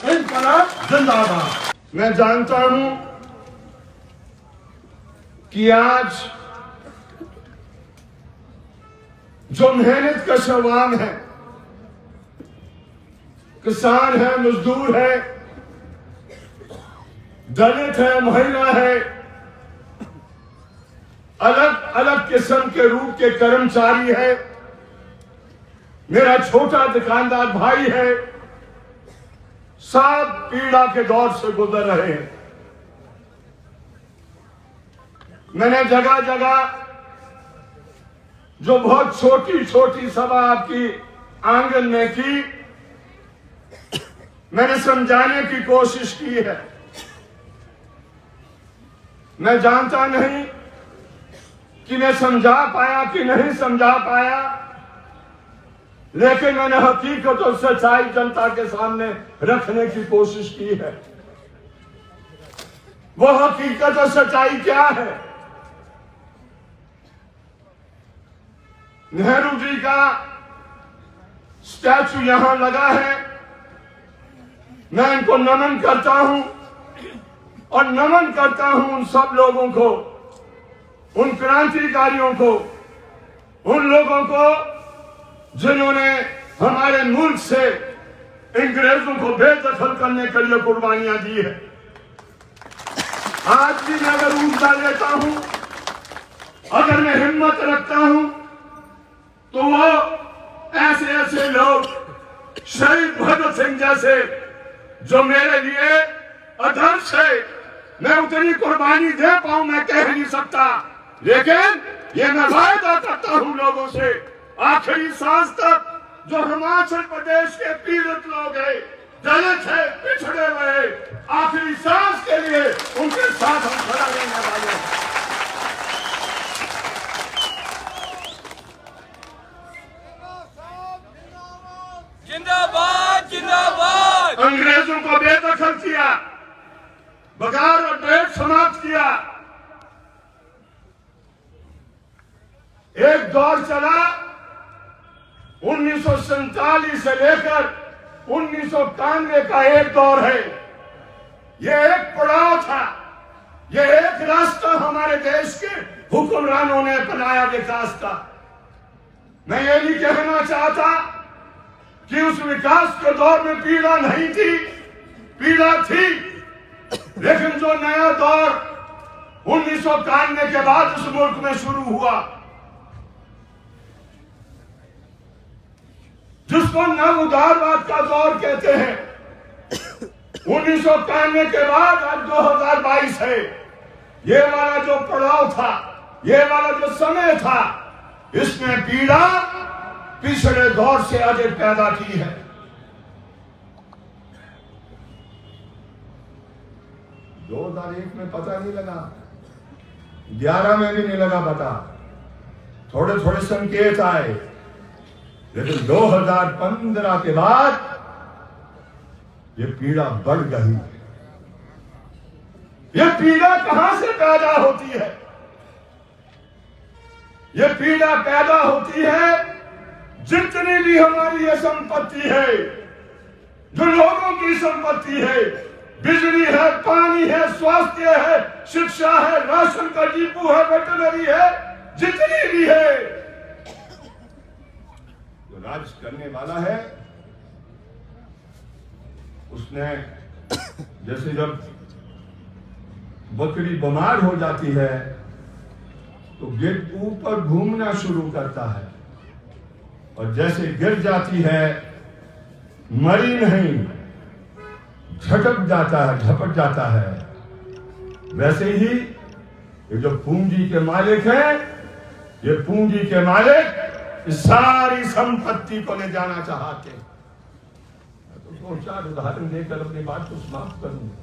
इनकलाब जिंदाबाद। मैं जानता हूं कि आज जो मेहनत का शवाम है, किसान है, मजदूर है, दलित है, महिला है, अलग अलग किस्म के रूप के कर्मचारी है, मेरा छोटा दुकानदार भाई है, सब पीड़ा के दौर से गुजर रहे हैं। मैंने जगह जगह जो बहुत छोटी छोटी सभा आपकी आंगन में की, मैंने समझाने की कोशिश की है। मैं जानता नहीं कि मैं समझा पाया कि नहीं समझा पाया, लेकिन मैंने हकीकत और सच्चाई जनता के सामने रखने की कोशिश की है। वो हकीकत और सच्चाई क्या है? नेहरू जी का स्टैचू यहां लगा है, मैं इनको नमन करता हूं और नमन करता हूं उन सब लोगों को, उन क्रांतिकारियों को, उन लोगों को जिन्होंने हमारे मुल्क से अंग्रेजों को बेदखल करने के लिए कुर्बानियां दी है। आज भी मैं अगर ऊर्जा लेता हूं, अगर मैं हिम्मत रखता हूं, तो वो ऐसे ऐसे लोग, शहीद भगत सिंह जैसे, जो मेरे लिए आदर्श है, मैं उतनी कुर्बानी दे पाऊं मैं कह नहीं सकता, लेकिन ये मैं वायदा करता हूं लोगों से, आखिरी सांस तक जो हिमाचल प्रदेश के पीड़ित लोग हैं, दलित है, पिछड़े हुए, आखिरी सांस के लिए उनके साथ हम खड़ा रहने वाले हैं। जिंदाबाद जिंदाबाद। अंग्रेजों को बेदखल किया, बगार और भेद समाप्त किया। एक दौर चला 1947 से लेकर 1991 का एक दौर है। यह एक पड़ाव था, यह एक रास्ता हमारे देश के हुक्मरानों ने अपनाया विकास का। मैं ये नहीं कहना चाहता कि उस विकास के दौर में पीड़ा नहीं थी, पीड़ा थी, लेकिन जो नया दौर 1991 के बाद इस मुल्क में शुरू हुआ, जिसको नव उदारवाद का दौर कहते हैं, 1991 के बाद आज 2022 है। ये वाला जो पड़ाव था, ये वाला जो समय था, इसमें पीड़ा पिछले दौर से अधिक पैदा की है। 2001 में पता नहीं लगा, 11 में भी नहीं लगा पता, थोड़े थोड़े संकेत आए, लेकिन 2015 के बाद ये पीड़ा बढ़ गई। ये पीड़ा कहां से पैदा होती है? ये पीड़ा पैदा होती है जितनी भी हमारी ये संपत्ति है, जो लोगों की संपत्ति है, बिजली है, पानी है, स्वास्थ्य है, शिक्षा है, राशन का डिपो है, वेटनरी है, जितनी भी है, जो राज करने वाला है, उसने जैसे जब बकरी बीमार हो जाती है तो गिर ऊपर घूमना शुरू करता है, और जैसे गिर जाती है मरी नहीं, झटक जाता है, झपट जाता है, वैसे ही ये जो पूंजी के मालिक हैं, ये पूंजी के मालिक इस सारी संपत्ति को ले जाना चाहते हैं। तो 2-4 उदाहरण देकर अपनी बात को समाप्त करूंगा।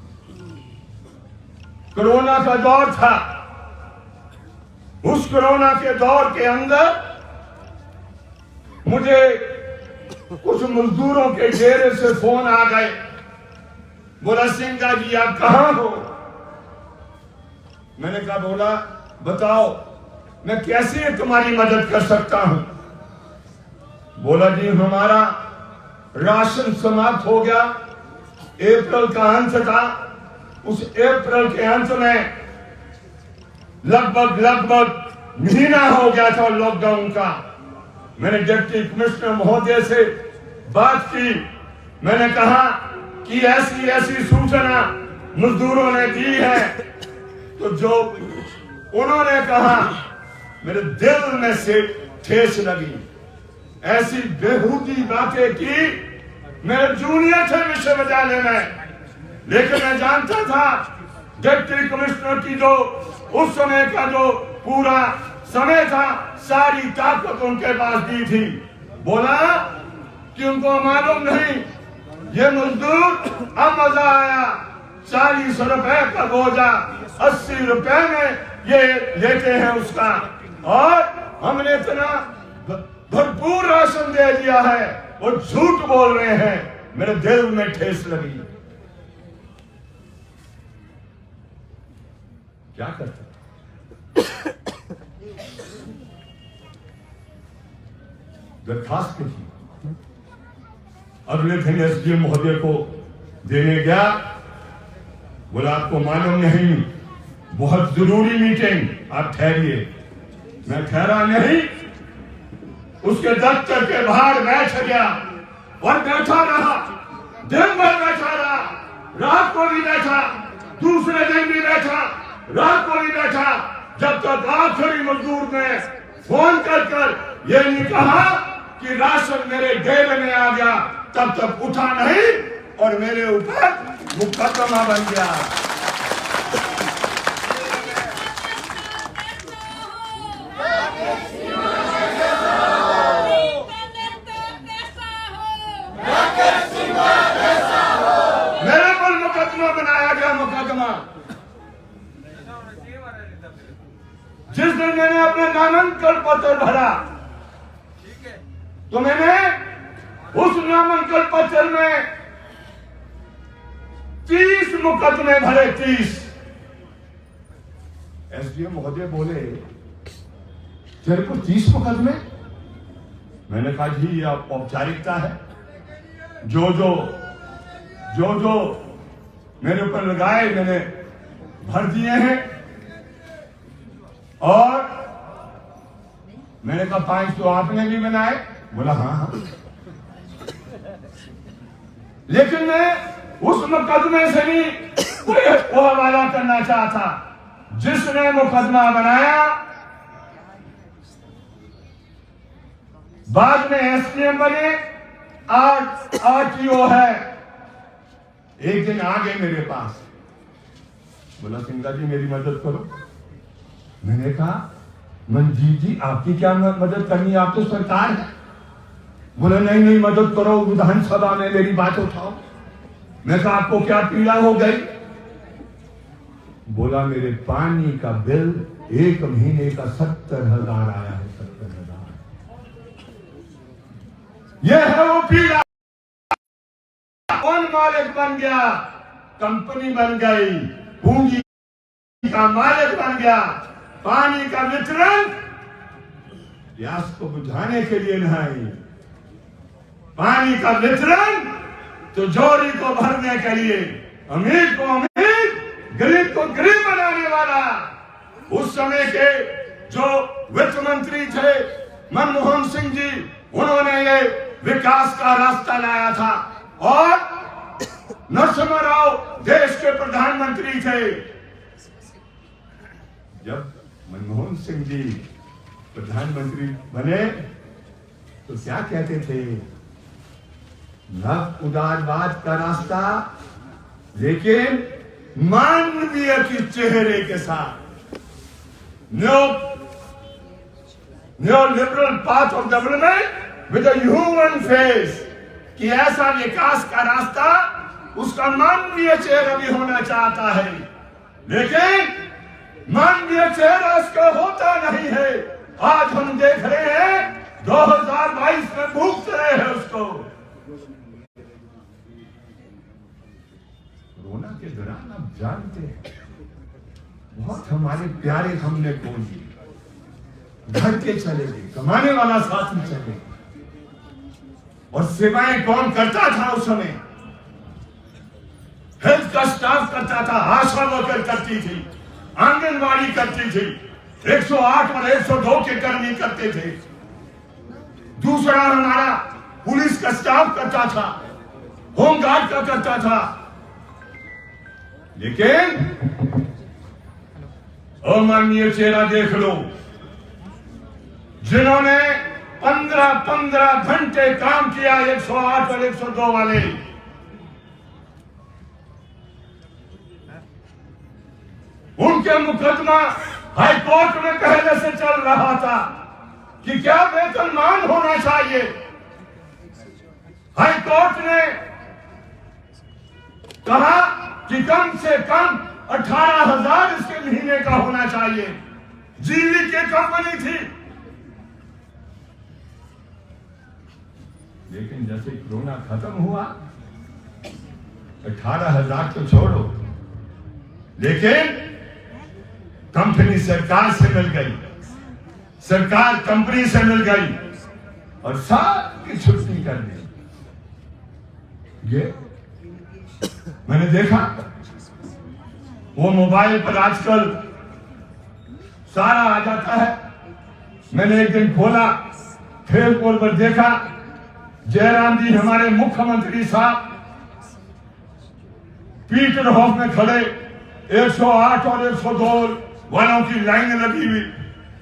कोरोना का दौर था, उस कोरोना के दौर के अंदर मुझे कुछ मजदूरों के डेरे से फोन आ गए, बोला सिंघा जी आप कहां हो? मैंने कहा बोला बताओ मैं कैसे तुम्हारी मदद कर सकता हूं? बोला जी हमारा राशन समाप्त हो गया, अप्रैल का अंत था। उस अप्रैल के अंत में लगभग महीना हो गया था लॉकडाउन का। मैंने डिप्टी कमिश्नर महोदय से बात की। मैंने कहा कि ऐसी ऐसी सूचना मजदूरों ने दी है। तो जो उन्होंने कहा मेरे दिल में से ठेस लगी। ऐसी बेहूदी बातें की। मेरे जूनियर थे विश्वविद्यालय में, लेकिन मैं जानता था डिप्टी कमिश्नर की जो उस समय का जो पूरा समय था, सारी ताकत उनके पास दी थी। बोला कि उनको मालूम नहीं ये मजदूर, अब मजा आया 40 रुपए का बोझा 80 रुपए में ये लेते हैं उसका, और हमने इतना भरपूर राशन दे दिया है, वो झूठ बोल रहे हैं। मेरे दिल में ठेस लगी। क्या करते दरखास्त की थी। अगले दिन एसडीएम महोदय को देने गया। बोला आपको मालूम नहीं, बहुत जरूरी मीटिंग, आप ठहरिए। मैं ठहरा नहीं, उसके दफ्तर के बाहर बैठ गया और बैठा रहा। दिन भर बैठा रहा, रात को भी बैठा, दूसरे दिन भी बैठा, रात को भी बैठा, जब तक आखिरी मजदूर ने फोन कर ये नहीं कहा कि राशन मेरे डेरे में आ गया, तब तक उठा नहीं और मेरे ऊपर मुकदमा बन गया। मेरे पर मुकदमा बनाया गया। मुकदमा जिस दिन मैंने अपने नामांकन पत्र भरा, तो मैंने उस नामांकन पत्र में 30 मुकदमे भरे। 30। एसडीएम महोदय बोले तेरे को 30 मुकदमे? मैंने कहा जी ये औपचारिकता है। जो जो मेरे ऊपर लगाए मैंने भर दिए हैं। और मैंने कहा 5 तो आपने भी बनाए? बोला हाँ। लेकिन मैं उस मुकदमे से भी कोई हवाला करना चाहता। जिसने मुकदमा बनाया, बाद में एसडीएम बने, आज आरटीओ है। एक दिन आ गए मेरे पास, बोला सिंगा जी मेरी मदद करो। मैंने कहा मंजीत जी आपकी क्या मदद करनी है, आप तो सरकार है। बोले नहीं मदद करो, विधानसभा में मेरी बात उठाओ। मैं कहा आपको क्या पीड़ा हो गई? बोला मेरे पानी का बिल 1 महीने का 70,000 आया है। 70,000 यह है वो पीड़ा। कौन मालिक बन गया? कंपनी बन गई, पूंजी का मालिक बन गया। पानी का वितरण प्यास को बुझाने के लिए नहीं, पानी का वितरण तिजोरी को भरने के लिए। अमीर को अमीर, गरीब को गरीब बनाने वाला। उस समय के जो वित्त मंत्री थे मनमोहन सिंह जी, उन्होंने ये विकास का रास्ता लाया था। और नरसिम्हा राव देश के प्रधानमंत्री थे। जब मनमोहन सिंह जी प्रधानमंत्री बने तो क्या कहते थे? न उदारवाद का रास्ता, लेकिन मानवीय के चेहरे के साथ। New liberal path of development with a human face. कि ऐसा विकास का रास्ता उसका मानवीय चेहरा भी होना चाहता है, लेकिन मानवीय चेहरा उसका होता नहीं है। आज हम देख रहे हैं 2022 में भूख रहे हैं उसको। कोरोना के दौरान आप जानते हैं बहुत हमारे प्यारे हमने खो दिए। घर के चले गए, कमाने वाला साथी चले गए, और सेवाएं कौन करता था उस समय? करता था, आशा वर्कर करती थी, आंगनबाड़ी करती थी, 108 और 102 के कर्मी करते थे। दूसरा हमारा पुलिस का स्टाफ करता था, होमगार्ड का करता था। लेकिन अमाननीय चेहरा देख लो, जिन्होंने 15 घंटे काम किया 108 और 102 वाले, उनके मुकदमा हाई कोर्ट में पहले से चल रहा था कि क्या वेतनमान होना चाहिए। हाई कोर्ट ने कहा कि कम से कम 18,000 इसके महीने का होना चाहिए। जीवी की कंपनी थी, लेकिन जैसे कोरोना खत्म हुआ 18,000 तो छोड़ो, लेकिन कंपनी सरकार से मिल गई, सरकार कंपनी से मिल गई और सबकी छुट्टी कर दी। ये मैंने देखा, वो मोबाइल पर आजकल सारा आ जाता है। मैंने एक दिन खोला, फेसबुक पर देखा, जयराम जी हमारे मुख्यमंत्री साहब पीटर हॉफ में खड़े 108 और 102 वालों की लाइन लगी हुई,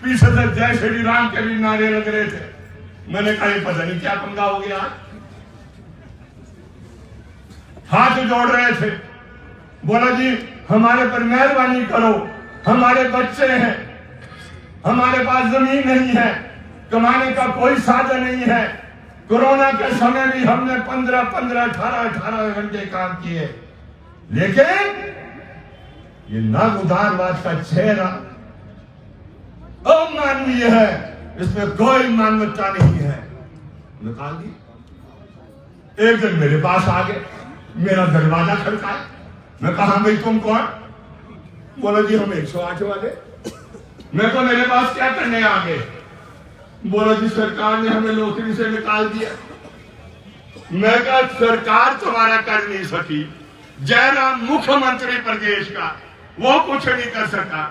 पीछे से जय श्री राम के भी नारे लग रहे थे। मैंने कहा पता नहीं क्या पंगा हो गया। हाथ जोड़ रहे थे, बोला जी हमारे पर मेहरबानी करो, हमारे बच्चे हैं, हमारे पास जमीन नहीं है, कमाने का कोई साधन नहीं है। कोरोना के समय भी हमने 15 18 घंटे काम किए, लेकिन ये नागुदारवाद का चेहरा अमानवीय है, इसमें कोई मानवता नहीं है, निकाल दी। एक दिन मेरे पास आ गए, मेरा दरवाजा खड़काया। मैं कहा भाई तुम कौन? बोला जी हम 108 वाले। मैं तो मेरे पास क्या करने आ गए? बोला जी सरकार ने हमें नौकरी से निकाल दिया। मैं कहा सरकार तुम्हारा कर नहीं सकी, जयराम मुख्यमंत्री प्रदेश का, वो कुछ नहीं कर सका,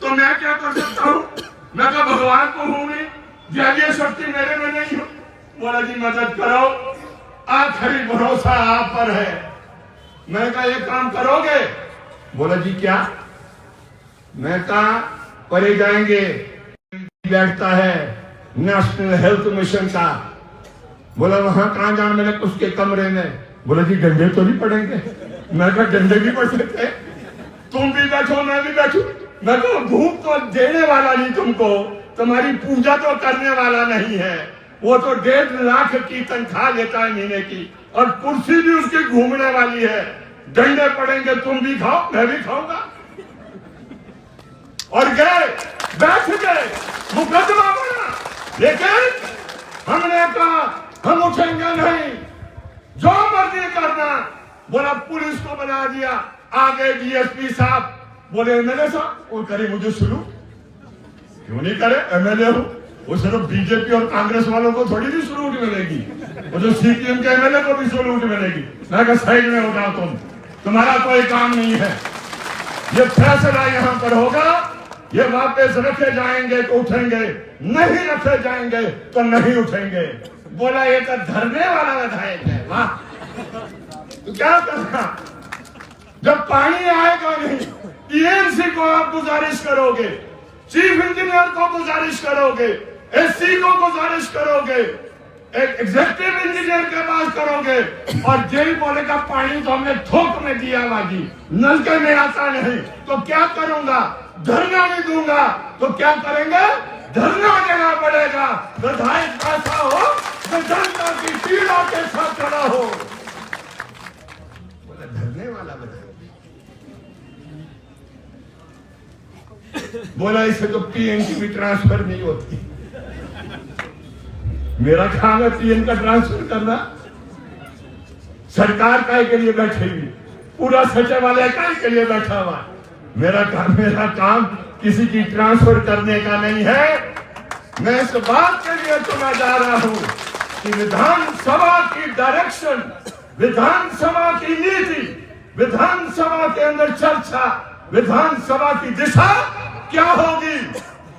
तो मैं क्या कर सकता हूं? मैं कहा भगवान को हूं नहीं, दैवीय शक्ति मेरे में नहीं हो। बोला जी मदद करो, आखिरी भरोसा आप पर है। मैं कहा एक काम करोगे? बोला जी क्या? मैं कहा परे जाएंगे, बैठता है नेशनल हेल्थ मिशन का। बोला वहां कहां जाना? मैंने उसके कमरे में। बोला जी डंडे तो नहीं पड़ेंगे? मैं कहा डंडे भी पड़ सकते, तुम भी बैठो मैं भी बैठू। मैं कहा भूख तो देने वाला नहीं तुमको, तुम्हारी पूजा तो करने वाला नहीं है, वो तो 1.5 लाख की तनख्वाह लेता है महीने की, और कुर्सी भी उसकी घूमने वाली है। डंडे पड़ेंगे, तुम भी खाओ मैं भी खाऊंगा। और गए, बैठ गए, मुकदमा बना। लेकिन हमने कहा हम उठेंगे नहीं, जो मर्जी करना। बोला पुलिस को बना दिया, आगे डीएसपी साहब बोले एमएलए साहब, वो करे मुझे शुरू क्यों नहीं करे, एमएलए हूं। वो सिर्फ बीजेपी और कांग्रेस वालों को थोड़ी भी सलूट मिलेगी, वो जो सीपीएम के एमएलए को भी सलूट मिलेगी। मैं कहा साइड में हो जाओ, तुम्हारा कोई काम नहीं है। ये फैसला यहां पर होगा, ये वापस रखे जाएंगे तो उठेंगे, नहीं रखे जाएंगे तो नहीं उठेंगे। बोला ये तो धरने वाला विधायक है, वाह। तो क्या करना जब पानी आएगा नहीं? ईएनसी को आप गुजारिश करोगे, चीफ इंजीनियर को गुजारिश करोगे, एससी को गुजारिश करोगे, एक एग्जीक्यूटिव इंजीनियर के पास करोगे, और जेल बोलेगा पानी तो हमने थोक में दिया बाजी, नलके में आता नहीं, तो क्या करूंगा? धरना नहीं दूंगा। तो क्या करेंगे? धरना देना पड़ेगा। विधायक ऐसा हो तो जनता की पीड़ा के साथ खड़ा हो। बोला धरने वाला विधायक। बोला इसे तो पीएम की भी ट्रांसफर नहीं होती। मेरा काम है पीएम का ट्रांसफर करना। सरकार काय के लिए बैठी हुई, पूरा सचिवालय काय के लिए बैठा हुआ। मेरा काम किसी की ट्रांसफर करने का नहीं है। मैं इस बात के लिए चुना जा रहा हूं कि विधानसभा की डायरेक्शन, विधानसभा की नीति, विधानसभा के अंदर चर्चा, विधानसभा की दिशा क्या होगी,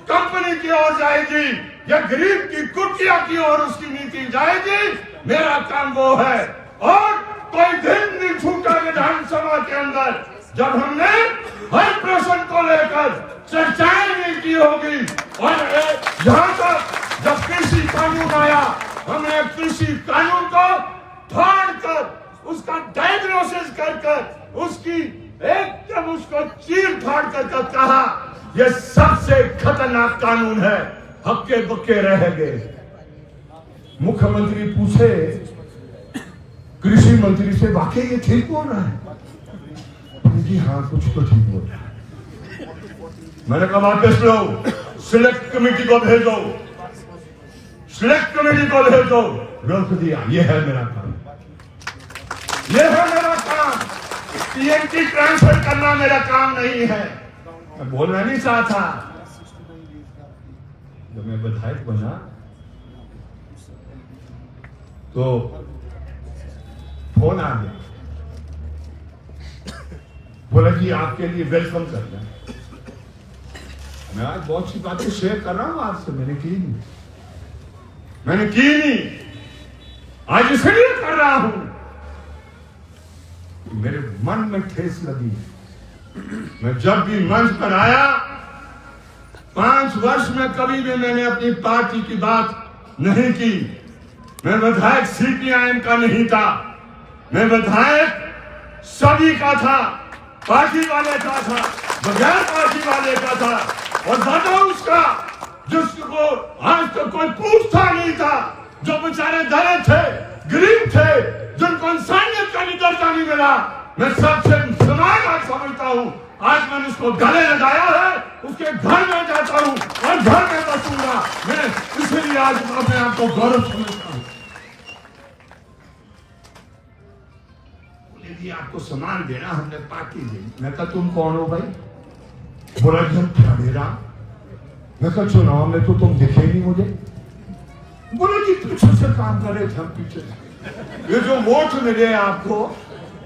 कंपनी की ओर जाएगी या गरीब की कुटिया की ओर उसकी नीति जाएगी, मेरा काम वो है। और कोई दिन नहीं छूटा विधानसभा के अंदर जब हमने हर प्रश्न को लेकर चर्चाएं नहीं की होगी। और यहाँ तक जब कृषि कानून आया, हमने कृषि कानून को फाड़ कर उसका डायग्नोसिस कर उसकी एकदम उसको चीर फाड़ कर कहा यह सबसे खतरनाक कानून है, हक्के बक्के रह गए। मुख्यमंत्री पूछे कृषि मंत्री से, वाकई ये ठीक बोल रहा है? जी हाँ, कुछ तो ठीक बोल रहा है। मैंने कहा वापस लो, सिलेक्ट कमेटी को भेजो, सिलेक्ट कमेटी को भेजो। रोक दिया। ये है मेरा काम, ये है मेरा काम। पीएमटी ट्रांसफर करना मेरा काम नहीं है। मैं बोलना नहीं चाहता। जब मैं विधायक बना तो फोन आ गया, बोला जी आपके लिए वेलकम करना। मैं आज बहुत सी बातें शेयर कर रहा हूं आपसे, मैंने की नहीं, आज इसलिए कर रहा हूं मेरे मन में ठेस लगी। मैं जब भी मंच पर आया 5 वर्ष में कभी भी मैंने अपनी पार्टी की बात नहीं की। मैं विधायक सीपीआईएम का नहीं था, मैं विधायक सभी का था, पार्टी वाले का था, बगैर पार्टी वाले का था। और ज्यादा उसका जिसको आज तक कोई पूछता नहीं था, जो बेचारे दलित थे, गरीब थे, जिनको इंसानियत का दर्जा नहीं मिला, मैं सबसे समान आज समझता हूं। आज मैंने उसको गले लगाया है, उसके घर में जाता हूं और घर में बसूंगा। मैं इसलिए आज अपने आप को गौरव समझता हूं। यदि आपको सम्मान देना, हमने पार्टी दी। मैं कहा तुम कौन हो भाई? बोला जी हम ठहरेरा। मैं कहा चुनाव में तो तुम दिखे नहीं मुझे। बोला जी पीछे से काम कर रहे थे हम, पीछे से। ये जो वोट मिले आपको,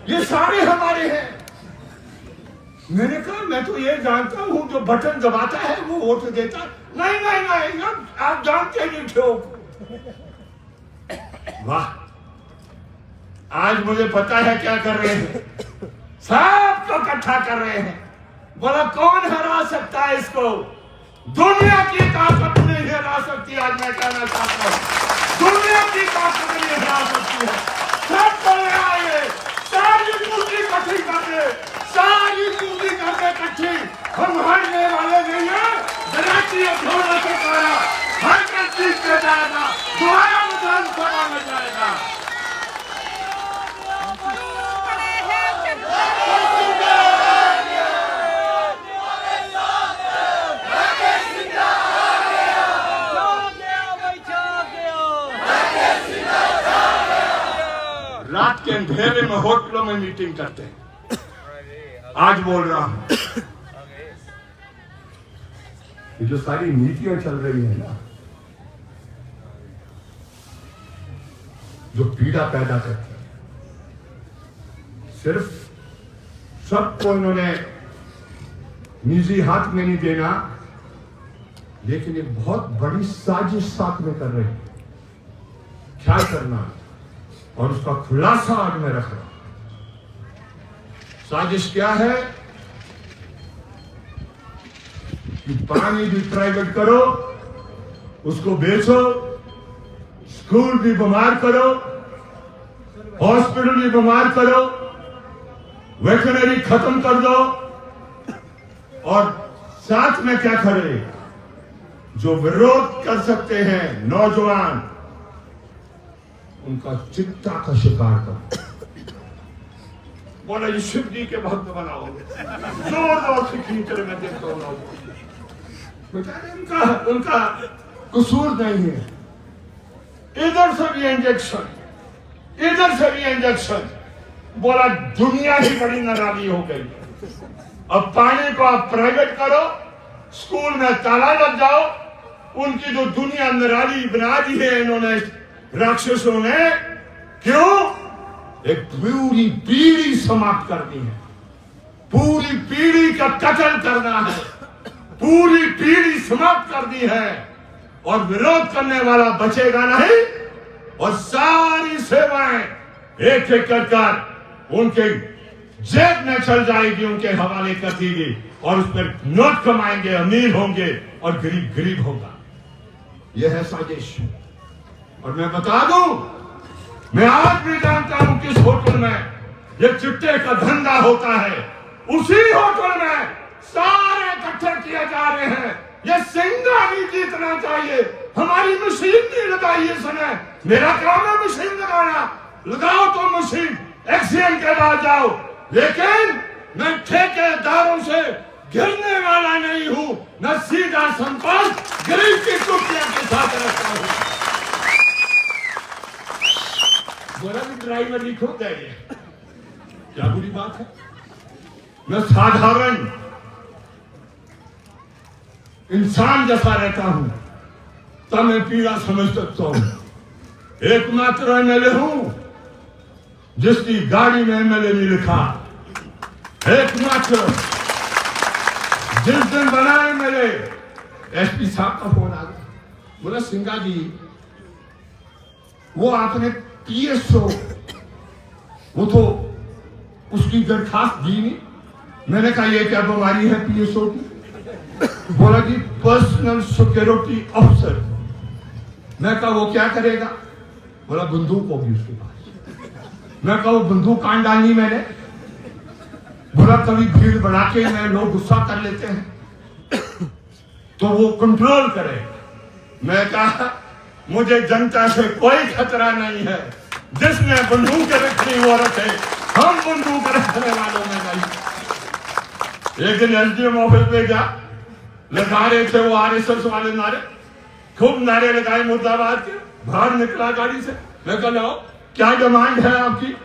ये सारे हमारे हैं। मैंने कहा मैं तो ये जानता हूं जो बटन दबाता है वो वोट देता। नहीं नहीं नहीं, आप जानते नहीं थे। वाह, आज मुझे पता है क्या कर रहे हैं, सबको इकट्ठा कर रहे हैं। बोला कौन हरा सकता है इसको? दुनिया की ताकत नहीं हरा सकती। आज मैं कहना चाहता हूं, दुनिया की ताकत नहीं हरा सकती है। सब बोले आए, सारी पूंजी इकट्ठी करके, सारी पूंजी करके इकट्ठी। हम हारने वाले नहीं है। दराती अधूरा से कहा हर कर जीत के जाएगा, दोबारा विधानसभा में जाएगा। रात के अंधेरे में होटलों में मीटिंग करते हैं। आज बोल रहा हूं, ये जो सारी नीतियां चल रही है ना, जो पीड़ा पैदा करती है, सिर्फ सबको इन्होंने निजी हाथ में नहीं देना, लेकिन एक बहुत बड़ी साजिश साथ में कर रहे हैं। क्या करना और उसका खुलासा आज मैं रख रहा हूं। साजिश क्या है कि पानी भी प्राइवेट करो, उसको बेचो, स्कूल भी बीमार करो, हॉस्पिटल भी बीमार करो, वेटरनरी खत्म कर दो। और साथ में क्या करे, जो विरोध कर सकते हैं नौजवान, उनका चिंता का शिकार करो। बोला ये शिव जी के भक्त बनाओगे, जोर जोर से खींच रहे, मैं देखता हूं बेचारे, उनका कसूर नहीं है। इधर से भी इंजेक्शन, इधर से भी इंजेक्शन। बोला दुनिया ही बड़ी नाराजी हो गई। अब पानी को आप प्राइवेट करो, स्कूल में ताला लग जाओ। उनकी जो दुनिया नाराजी बना दी है इन्होंने, राक्षसों ने। क्यों? एक पूरी पीढ़ी समाप्त करनी है, पूरी पीढ़ी का कत्ल करना है, पूरी पीढ़ी समाप्त करनी है और विरोध करने वाला बचेगा नहीं और सारी सेवाएं एक एक कर उनके जेब में चल जाएगी, उनके हवाले कर देगी और उस पर नोट कमाएंगे, अमीर होंगे और गरीब गरीब होगा। यह है साजिश। और मैं बता दूं, मैं आज भी जानता हूं किस होटल में ये चिट्टे का धंधा होता है, उसी होटल में सारे इकट्ठे किए जा रहे हैं। ये सिंगा नहीं जीतना चाहिए, हमारी मशीन नहीं लगाई है इसने। मेरा काम है मशीन लगाना, लगाओ तो मशीन, एक्सीडेंट के बाद जाओ, लेकिन मैं ठेकेदारों से गिरने वाला नहीं हूं, न सीधा संपर्क गरीब की टुकड़ियों के साथ रखता हूं। बोला भी ड्राइवर लिखो गए, क्या बुरी बात है? मैं साधारण इंसान जैसा रहता हूं, तब मैं पीड़ा समझ सकता हूं। एकमात्र एमएलए हूं जिसकी गाड़ी में एमएलए नहीं लिखा, एकमात्र। जिस दिन बना एमएलए, एसपी साहब का फोन आ गया, बोला सिंगा जी वो आपने पीएसओ, वो तो उसकी दरखास्त दी नहीं। मैंने कहा ये क्या बीमारी है पीएसओ की? बोला कि पर्सनल सिक्योरिटी ऑफिसर। मैं कहा वो क्या करेगा? बोला बंदूक होगी उसके पास। मैं कहा वो बंदूक कान डालनी मैंने? बोला कभी भीड़ बढ़ा के मैं लोग गुस्सा कर लेते हैं तो वो कंट्रोल करे। मैं कहा मुझे जनता से कोई खतरा नहीं है, जिसने बंदूक रखनी वो रखे, हम बंदूक रखने वालों में नहीं। एक दिन एसडीएम ऑफिस में गया, लगा रहे थे वो आरएसएस वाले नारे, खूब नारे लगाए मुर्दाबाद के। बाहर निकला गाड़ी से, मैं कहा लाओ क्या डिमांड है आपकी?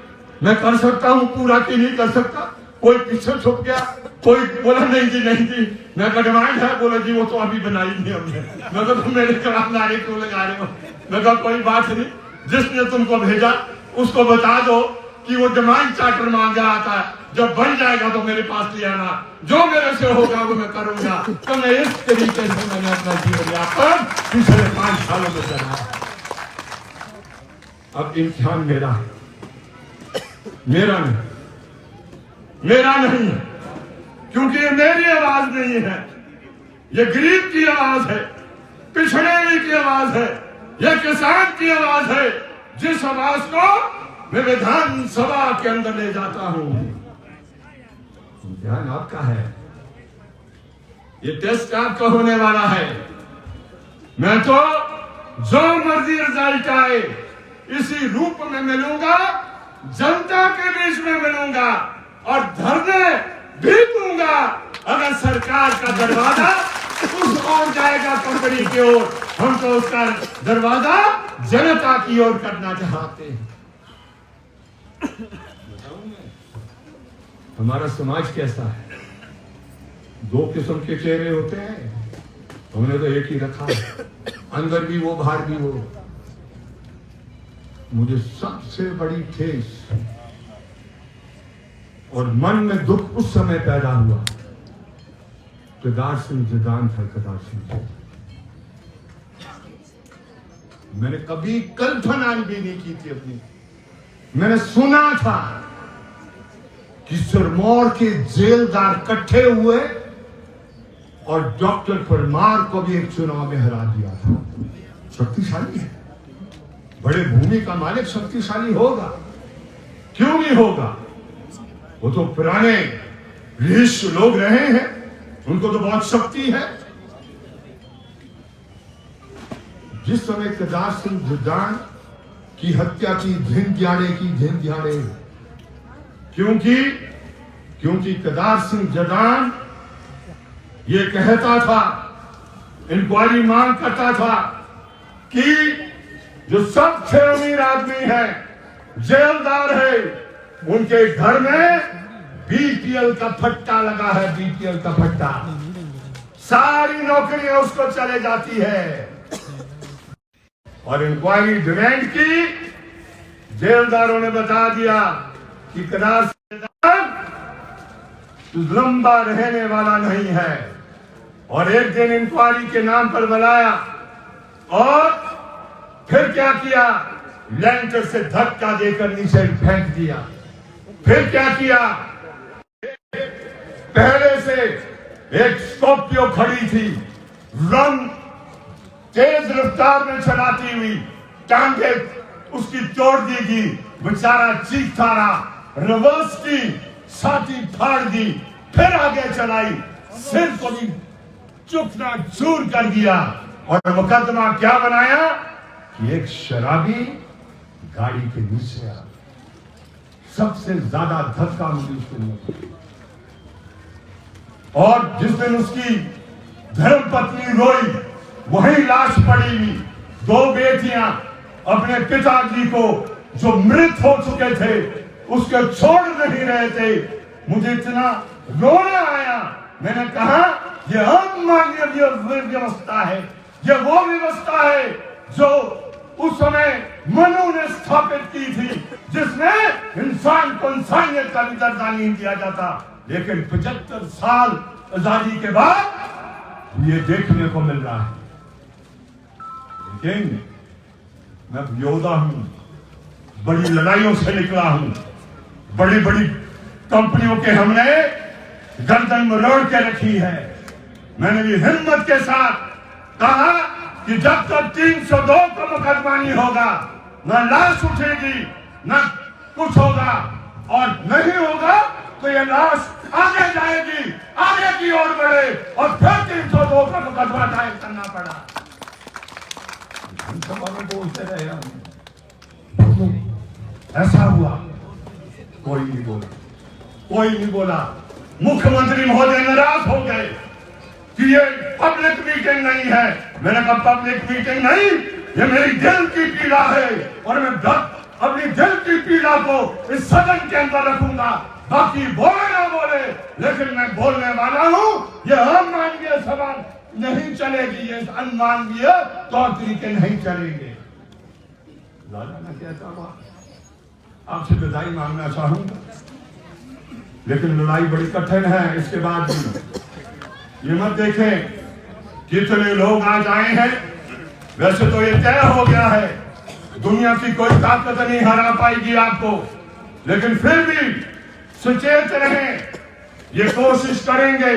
मैं कर सकता हूँ पूरा कि नहीं कर सकता? कोई पीछे छुप गया, कोई बोला नहीं जी नहीं जी। मैं कहा डिमांड है? बोला जी वो तो अभी बनाई नहीं हमने। मैं कहा तुम मेरे खिलाफ नारे क्यों लगा रहे हो? मैं कहा कोई बात नहीं, जिसने तुमको भेजा उसको बता दो कि वो डिमांड चार्टर मांग रहा था, जब बन जाएगा तो मेरे पास ले आना, जो मेरे से होगा वो मैं करूंगा। तो मैं इस तरीके से मैंने अपना जीवन यापन पिछले 5 सालों में चला। अब इम्तिहान मेरा है, मेरा नहीं है, क्योंकि ये मेरी आवाज नहीं है, ये गरीब की आवाज है, पिछड़े हुए की आवाज है, ये किसान की आवाज है, जिस आवाज को मैं विधानसभा के अंदर ले जाता हूं। ध्यान आपका है, ये टेस्ट आपका होने वाला है। मैं तो जो मर्जी रिजल्ट आए इसी रूप में मिलूंगा, जनता के बीच में मिलूंगा और धरने भी दूंगा। अगर सरकार का दरवाजा उस ओर जाएगा कंपनी की ओर, हम तो उसका दरवाजा जनता की ओर करना चाहते हैं। हमारा समाज कैसा है? 2 किस्म के चेहरे होते हैं, हमने तो एक ही रखा है, अंदर भी वो बाहर भी वो। मुझे सबसे बड़ी ठेस और मन में दुख उस समय पैदा हुआ, केदार सिंह जदान था। केदार सिंह मैंने कभी कल्पना भी नहीं की थी अपनी। मैंने सुना था कि सिरमौर के जेलदार इकट्ठे हुए और डॉक्टर परमार को भी एक चुनाव में हरा दिया था। शक्तिशाली है, बड़े भूमि का मालिक शक्तिशाली होगा, क्यों नहीं होगा? वो तो पुराने ऋष लोग रहे हैं, उनको तो बहुत शक्ति है। जिस समय केदार सिंह जदान की हत्या की दिन दिहाड़े, क्योंकि केदार सिंह जदान ये कहता था, इंक्वायरी मांग करता था कि जो सबसे अमीर आदमी है, जेलदार है, उनके घर में बीपीएल का फट्टा लगा है, बीपीएल का फट्टा, सारी नौकरियां उसको चले जाती है। और इंक्वायरी डिमांड की, जेलदारों ने बता दिया कि कदार लंबा रहने वाला नहीं है। और एक दिन इंक्वायरी के नाम पर बुलाया और फिर क्या किया, लैंटर से धक्का देकर नीचे फेंक दिया। फिर क्या किया, पहले से एक स्कॉर्पियो खड़ी थी, रंग तेज रफ्तार में चलाती हुई, टांगे उसकी तोड़ दी गई, बेचारा चीखता रहा, रिवर्स की, छाती फाड़ दी, फिर आगे चलाई, सिर को भी चुकना चूर कर दिया। और मुकदमा क्या बनाया कि एक शराबी गाड़ी के नीचे आ, सबसे ज्यादा धक्का मुझे उसको लगा। और जिस दिन उसकी धर्मपत्नी रोई, वही लाश पड़ी हुई, 2 बेटियां अपने पिताजी को जो मृत हो चुके थे उसके छोड़ नहीं रहे थे। मुझे इतना रोना आया, मैंने कहा यह अमान्य व्यवस्था है, यह वो व्यवस्था है जो उस समय मनु ने स्थापित की थी, जिसमें इंसान को इंसानियत का भी दर्जा नहीं दिया जाता। लेकिन 75 साल आजादी के बाद ये देखने को मिल रहा है। लेकिन मैं योद्धा हूं, बड़ी लड़ाइयों से निकला हूं, बड़ी बड़ी कंपनियों के हमने गर्दन मरोड़ के रखी है। मैंने भी हिम्मत के साथ कहा कि जब तक 302 का मुकदमा नहीं होगा, न लाश उठेगी, न कुछ होगा, और नहीं होगा तो ये लाश आगे जाएगी, आगे की ओर बढ़े, और फिर 302 का मुकदमा दायर करना पड़ा। बोलते रहे ऐसा हुआ, कोई नहीं बोला, कोई नहीं बोला। मुख्यमंत्री महोदय नाराज हो गए कि ये पब्लिक मीटिंग नहीं है। मैंने कहा पब्लिक मीटिंग नहीं, ये मेरी दिल की पीड़ा है, और मैं अपनी दिल की पीड़ा को इस सदन के अंदर रखूंगा। बाकी बोले ना बोले, लेकिन मैं बोलने वाला हूं, ये अमानवीय सभा नहीं चलेगी, ये अनमानवीय तौर तरीके नहीं चलेंगे। लाला ने कहता हुआ आपसे विदाई मांगना चाहूंगा, लेकिन लड़ाई बड़ी कठिन है। इसके बाद भी ये मत देखें कितने लोग आज आए हैं, वैसे तो ये तय हो गया है, दुनिया की कोई ताकत नहीं हरा पाएगी आपको, लेकिन फिर भी सचेत रहें, ये कोशिश करेंगे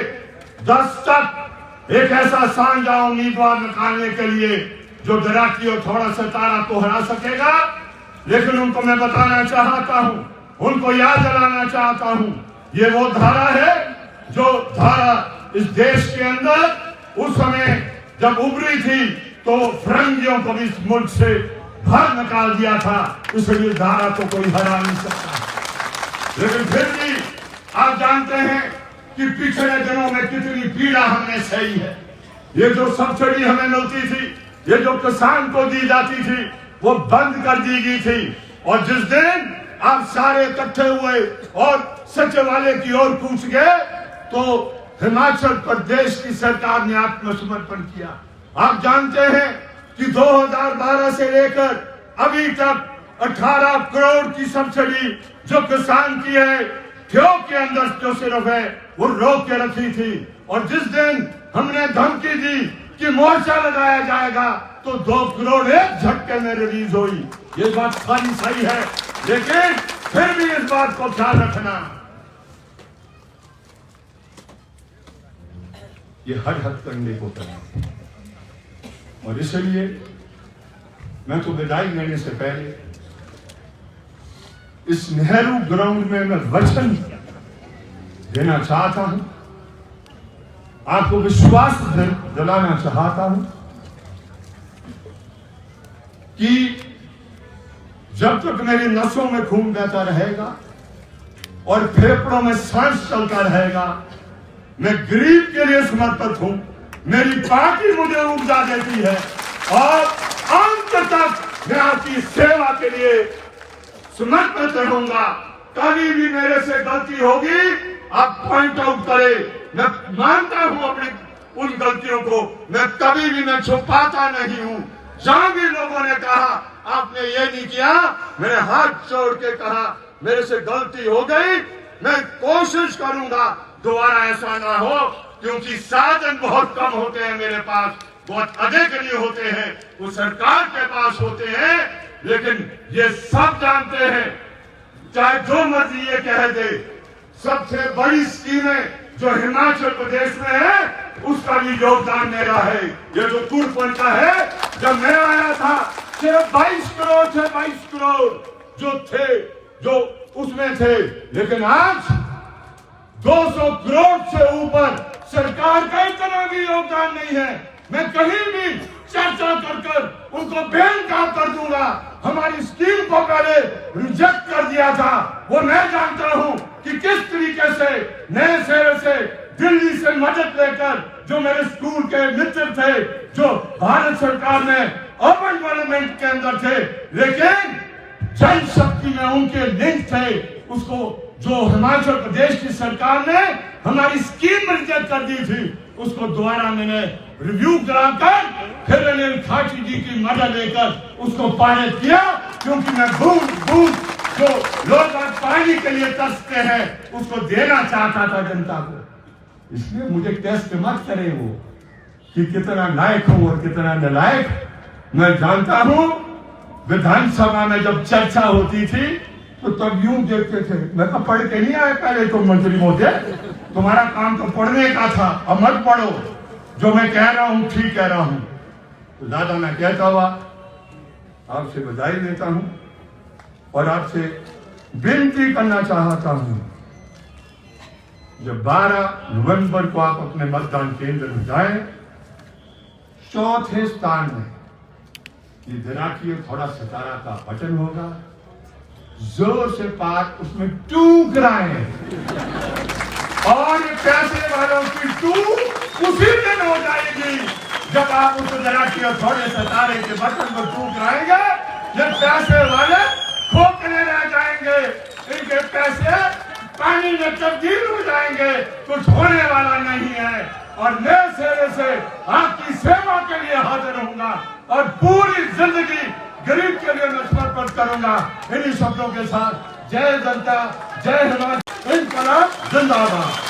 10 तक एक ऐसा साझा उम्मीदवार निकालने के लिए जो डराकी और थोड़ा सा तारा को हरा सकेगा। लेकिन उनको मैं बताना चाहता हूं, उनको याद दिलाना चाहता हूं, ये वो धारा है जो धारा इस देश के अंदर उस समय जब उभरी थी तो फिरंगियों को भी इस मुल्क से बाहर निकाल दिया था, इसलिए धारा को कोई हरा नहीं सकता। लेकिन फिर भी आप जानते हैं कि पिछले दिनों में कितनी पीड़ा हमने सही है। ये जो सब्सिडी हमें मिलती थी, ये जो किसान को दी जाती थी, वो बंद कर दी गई थी। और जिस दिन आप सारे इकट्ठे हुए और सचिवालय की ओर कूच गए, तो हिमाचल प्रदेश की सरकार ने आत्मसमर्पण किया। आप जानते हैं कि 2012 से लेकर अभी तक 18 करोड़ की सब्सिडी जो किसान की है, ठेव के अंदर जो सिर्फ है वो रोक के रखी थी। और जिस दिन हमने धमकी दी कि मोर्चा लगाया जाएगा, तो 2 करोड़ एक झटके में रिलीज हुई। ये बात सारी सही है, लेकिन फिर भी इस बात को ख्याल रखना, ये हर हथकंडे को करना। और इसलिए मैं तो विदाई लेने से पहले इस नेहरू ग्राउंड में मैं वचन देना चाहता हूं, आपको विश्वास दिलाना चाहता हूं कि जब तक मेरी नसों में खून बहता रहेगा और फेफड़ों में सांस चलता रहेगा, मैं गरीब के लिए समर्पित हूं। मेरी पार्टी मुझे ऊर्जा देती है और अंत तक मैं आपकी सेवा के लिए समर्पित रहूंगा। कभी भी मेरे से गलती होगी, आप पॉइंट आउट करें। मैं मानता हूं अपनी उन गलतियों को, मैं कभी भी मैं छुपाता नहीं हूं। जहां भी लोगों ने कहा आपने ये नहीं किया। मैंने हाथ जोड़ के कहा मेरे से गलती हो गई, मैं कोशिश करूंगा दोबारा ऐसा ना हो, क्योंकि साधन बहुत कम होते हैं मेरे पास, बहुत अधिक नहीं होते हैं, वो सरकार के पास होते हैं। लेकिन ये सब जानते हैं, चाहे जो मर्जी ये कह दे, सबसे बड़ी स्कीमें जो हिमाचल प्रदेश में है उसका भी योगदान मेरा है। ये जो टूरपन का है, जब मैं आया था सिर्फ 22 करोड़ थे, 22 करोड़ जो थे, जो उसमें थे, लेकिन आज 200 करोड़ से ऊपर सरकार का इतना भी योगदान नहीं है। मैं कहीं भी चर्चा कर उनको बेनकाब कर दूंगा। हमारी स्कीम को पहले रिजेक्ट कर दिया था, वो मैं जानता हूं कि किस तरीके से नए सिरे से दिल्ली से मदद लेकर जो मेरे स्कूल के मित्र थे, जो भारत सरकार में अर्बन डेवलपमेंट के अंदर थे, लेकिन जन शक्ति में उनके लिंक थे, उसको जो हिमाचल प्रदेश की सरकार ने हमारी स्कीम रिजेक्ट कर दी थी, उसको दोबारा मैंने रिव्यू कराकर फिर अनिल खाची जी की मदद लेकर उसको पारित किया, क्योंकि मैं बूंद बूंद जो लोग पानी के लिए तरसते हैं उसको देना चाहता था जनता को। इसलिए मुझे टेस्ट मत करे वो कि कितना लायक हूं और कितना नालायक। मैं जानता हूं विधानसभा में जब चर्चा होती थी तो तब यूं देखते थे, मैं तो पढ़ के नहीं आए पहले, तो मंत्री महोदय तुम्हारा काम तो पढ़ने का था, अब मत पढ़ो, जो मैं कह रहा हूं ठीक कह रहा हूं। तो दादा मैं कहता हुआ आपसे बधाई देता हूं और आपसे विनती करना चाहता हूं, जब 12 नवंबर को आप अपने मतदान केंद्र में जाएं, चौथे स्थान में ये दिनाकी थोड़ा सितारा का बटन होगा, जोर से पार उसमें टू गिराएं और ये पैसे वालों की टू उसी दिन हो जाएगी जब आप उस दिनाकी थोड़े सितारे के बटन पर टू गिराएंगे। ये पैसे वाले खोखले रह जाएंगे, इनके पैसे पानी में तब्दील हो जाएंगे, कुछ होने वाला नहीं है। और नए सिरे से आपकी सेवा के लिए हाजिर रहूंगा और पूरी जिंदगी गरीब के लिए मैं समर्पित करूंगा। इन्हीं शब्दों के साथ जय जनता, जय हिमाचल, इंकलाब जिंदाबाद।